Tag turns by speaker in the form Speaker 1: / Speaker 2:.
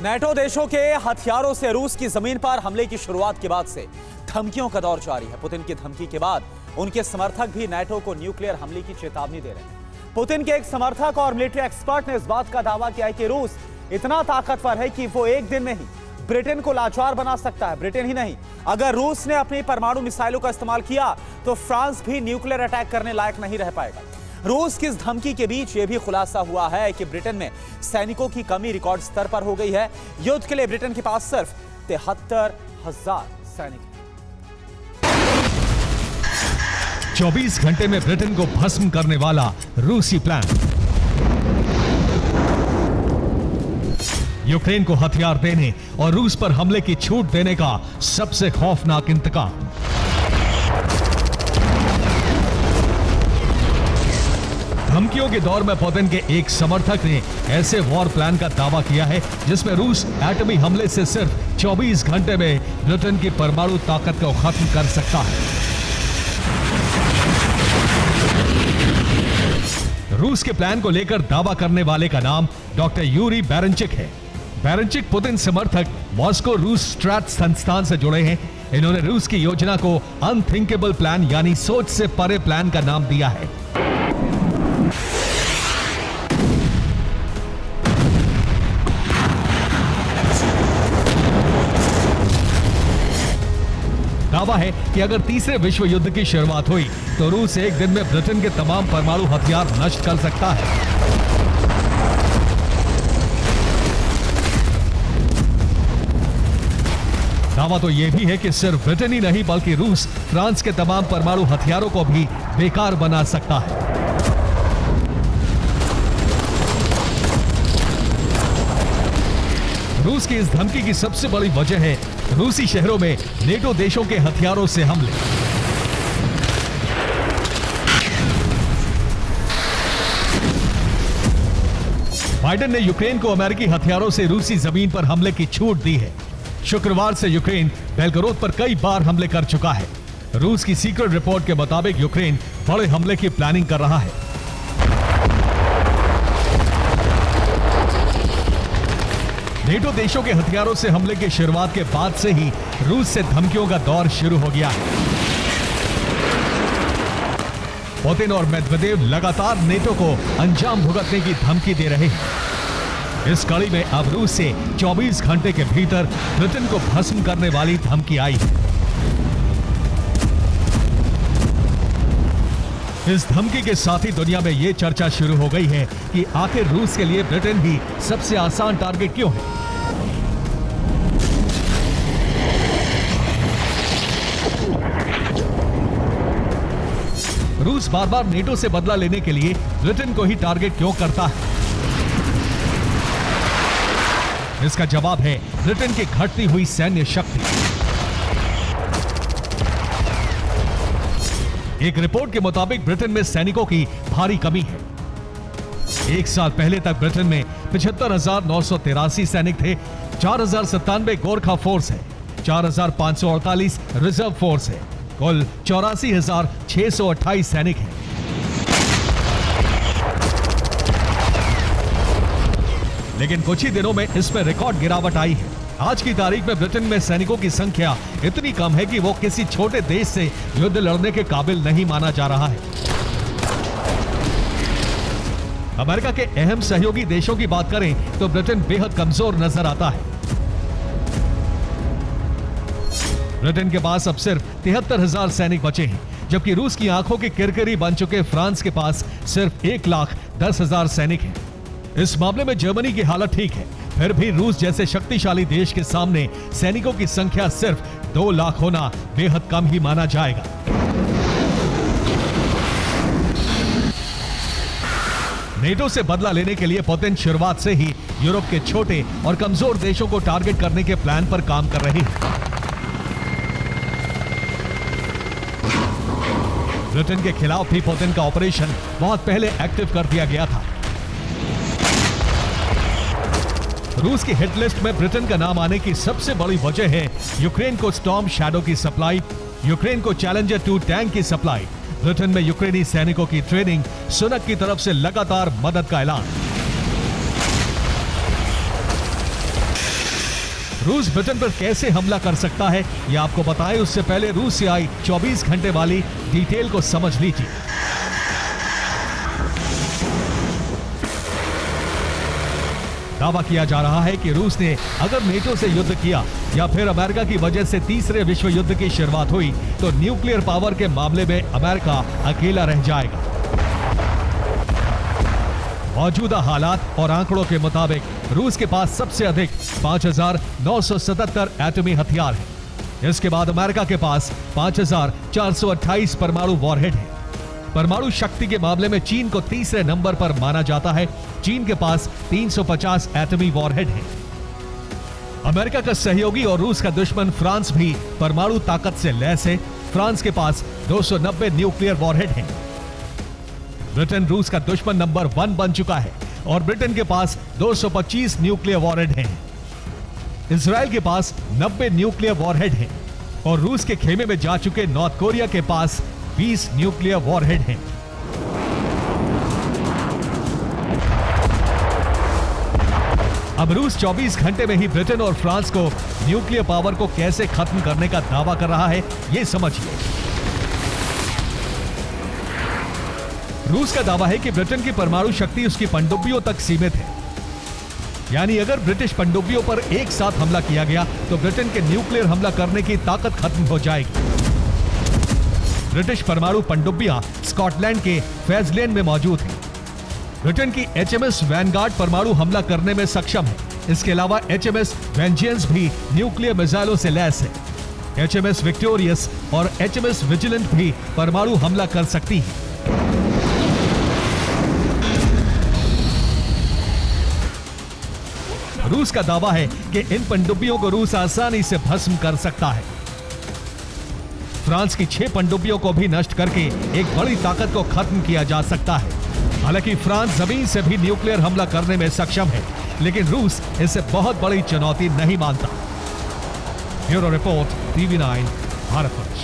Speaker 1: NATO देशों के हथियारों से रूस की जमीन पर हमले की शुरुआत के बाद से धमकियों का दौर जारी है। पुतिन की धमकी के बाद उनके समर्थक भी नेटो को न्यूक्लियर हमले की चेतावनी दे रहे हैं। पुतिन के एक समर्थक और मिलिट्री एक्सपर्ट ने इस बात का दावा किया है कि रूस इतना ताकतवर है कि वो एक दिन में ही ब्रिटेन को लाचार बना सकता है। ब्रिटेन ही नहीं, अगर रूस ने अपनी परमाणु मिसाइलों का इस्तेमाल किया तो फ्रांस भी न्यूक्लियर अटैक करने लायक नहीं रह पाएगा। रूस की इस धमकी के बीच यह भी खुलासा हुआ है कि ब्रिटेन में सैनिकों की कमी रिकॉर्ड स्तर पर हो गई है। युद्ध के लिए ब्रिटेन के पास सिर्फ 73,000 सैनिक हैं।
Speaker 2: 24 घंटे में ब्रिटेन को भस्म करने वाला रूसी प्लान। यूक्रेन को हथियार देने और रूस पर हमले की छूट देने का सबसे खौफनाक इंतकाम। धमकियों के दौर में पुतिन के एक समर्थक ने ऐसे वॉर प्लान का दावा किया है जिसमें रूस एटमी हमले से सिर्फ 24 घंटे में ब्रिटेन की परमाणु ताकत को खत्म कर सकता है। रूस के प्लान को लेकर दावा करने वाले का नाम डॉक्टर यूरी बेरेंचिक है। बेरेंचिक पुतिन समर्थक मॉस्को रूस स्ट्रैट संस्थान से जुड़े हैं। इन्होंने रूस की योजना को अनथिंकेबल प्लान यानी सोच से परे प्लान का नाम दिया है। दावा है कि अगर तीसरे विश्व युद्ध की शुरुआत हुई तो रूस एक दिन में ब्रिटेन के तमाम परमाणु हथियार नष्ट कर सकता है। दावा तो यह भी है कि सिर्फ ब्रिटेन ही नहीं बल्कि रूस फ्रांस के तमाम परमाणु हथियारों को भी बेकार बना सकता है। रूस की इस धमकी की सबसे बड़ी वजह है रूसी शहरों में नेटो देशों के हथियारों से हमले। बाइडेन ने यूक्रेन को अमेरिकी हथियारों से रूसी जमीन पर हमले की छूट दी है। शुक्रवार से यूक्रेन बेलगोरोद पर कई बार हमले कर चुका है। रूस की सीक्रेट रिपोर्ट के मुताबिक यूक्रेन बड़े हमले की प्लानिंग कर रहा है। नेटो देशों के हथियारों से हमले की शुरुआत के बाद से ही रूस से धमकियों का दौर शुरू हो गया है। पुतिन और मेदवेदेव लगातार नेटो को अंजाम भुगतने की धमकी दे रहे हैं। इस कड़ी में अब रूस से 24 घंटे के भीतर ब्रिटेन को भस्म करने वाली धमकी आई है। इस धमकी के साथ ही दुनिया में यह चर्चा शुरू हो गई है कि आखिर रूस के लिए ब्रिटेन ही सबसे आसान टारगेट क्यों है। रूस बार बार नेटो से बदला लेने के लिए ब्रिटेन को ही टारगेट क्यों करता है? इसका जवाब है ब्रिटेन की घटती हुई सैन्य शक्ति। एक रिपोर्ट के मुताबिक ब्रिटेन में सैनिकों की भारी कमी है। एक साल पहले तक ब्रिटेन में 75,983 सैनिक थे। 4,097 गोरखा फोर्स है, 4,548 रिजर्व फोर्स है, कुल 84,628 सैनिक हैं। लेकिन कुछ ही दिनों में इसमें रिकॉर्ड गिरावट आई है। आज की तारीख में ब्रिटेन में सैनिकों की संख्या इतनी कम है कि वो किसी छोटे देश से युद्ध लड़ने के काबिल नहीं माना जा रहा है। अमेरिका के अहम सहयोगी देशों की बात करें तो ब्रिटेन बेहद कमजोर नजर आता है। ब्रिटेन के पास अब सिर्फ 73,000 सैनिक बचे हैं, जबकि रूस की आंखों की किरकिरी बन चुके फ्रांस के पास सिर्फ 1,10,000 सैनिक हैं। इस मामले में जर्मनी की हालत ठीक है, फिर भी रूस जैसे शक्तिशाली देश के सामने सैनिकों की संख्या सिर्फ 2 लाख होना बेहद कम ही माना जाएगा। नेटो से बदला लेने के लिए पुतिन शुरुआत से ही यूरोप के छोटे और कमजोर देशों को टारगेट करने के प्लान पर काम कर रहे हैं। ब्रिटेन के खिलाफ भी पुतिन का ऑपरेशन बहुत पहले एक्टिव कर दिया गया था। रूस की हिट लिस्ट में ब्रिटेन का नाम आने की सबसे बड़ी वजह है यूक्रेन को स्टॉर्म शैडो की सप्लाई, यूक्रेन को चैलेंजर 2 टैंक की सप्लाई, ब्रिटेन में यूक्रेनी सैनिकों की ट्रेनिंग, सुनक की तरफ से लगातार मदद का ऐलान। रूस ब्रिटेन पर कैसे हमला कर सकता है ये आपको बताएं, उससे पहले रूस से आई 24 घंटे वाली डिटेल को समझ लीजिए। दावा किया जा रहा है कि रूस ने अगर नेटो से युद्ध किया या फिर अमेरिका की वजह से तीसरे विश्व युद्ध की शुरुआत हुई तो न्यूक्लियर पावर के मामले में अमेरिका अकेला रह जाएगा। मौजूदा हालात और आंकड़ों के मुताबिक रूस के पास सबसे अधिक 5,977 एटमी हथियार हैं। इसके बाद अमेरिका के पास 5,428 परमाणु वॉरहेड हैं। परमाणु शक्ति के मामले में चीन को तीसरे नंबर पर माना जाता है। चीन के पास 350 एटमी वॉरहेड हैं। अमेरिका का सहयोगी और रूस का दुश्मन फ्रांस भी परमाणु ताकत से लैस है। फ्रांस के पास 290 न्यूक्लियर वॉरहेड हैं। ब्रिटेन रूस का दुश्मन नंबर 1 बन चुका है और ब्रिटेन के पास 225 न्यूक्लियर वॉरहेड हैं। इजराइल के पास 90 न्यूक्लियर वॉरहेड हैं और रूस के खेमे में जा चुके नॉर्थ कोरिया के पास 20 न्यूक्लियर वॉरहेड हैं। अब रूस 24 घंटे में ही ब्रिटेन और फ्रांस को न्यूक्लियर पावर को कैसे खत्म करने का दावा कर रहा है, यह समझिए। रूस का दावा है कि ब्रिटेन की परमाणु शक्ति उसकी पनडुब्बियों तक सीमित है। यानी अगर ब्रिटिश पनडुब्बियों पर एक साथ हमला किया गया तो ब्रिटेन के न्यूक्लियर हमला करने की ताकत खत्म हो जाएगी। ब्रिटिश परमाणु पनडुब्बियां स्कॉटलैंड के फेजलेन में मौजूद हैं। ब्रिटेन की HMS वैनगार्ड परमाणु हमला करने में सक्षम है। इसके अलावा HMS वेंजियंस भी न्यूक्लियर मिसाइलों से लैस है। HMS विक्टोरियस और HMS विजिलेंट भी परमाणु हमला कर सकती है। रूस का दावा है कि इन पनडुब्बियों को रूस आसानी से भस्म कर सकता है। फ्रांस की 6 पनडुब्बियों को भी नष्ट करके एक बड़ी ताकत को खत्म किया जा सकता है। हालांकि फ्रांस जमीन से भी न्यूक्लियर हमला करने में सक्षम है, लेकिन रूस इसे बहुत बड़ी चुनौती नहीं मानता। Bureau report, TV9, Bharatvarsh.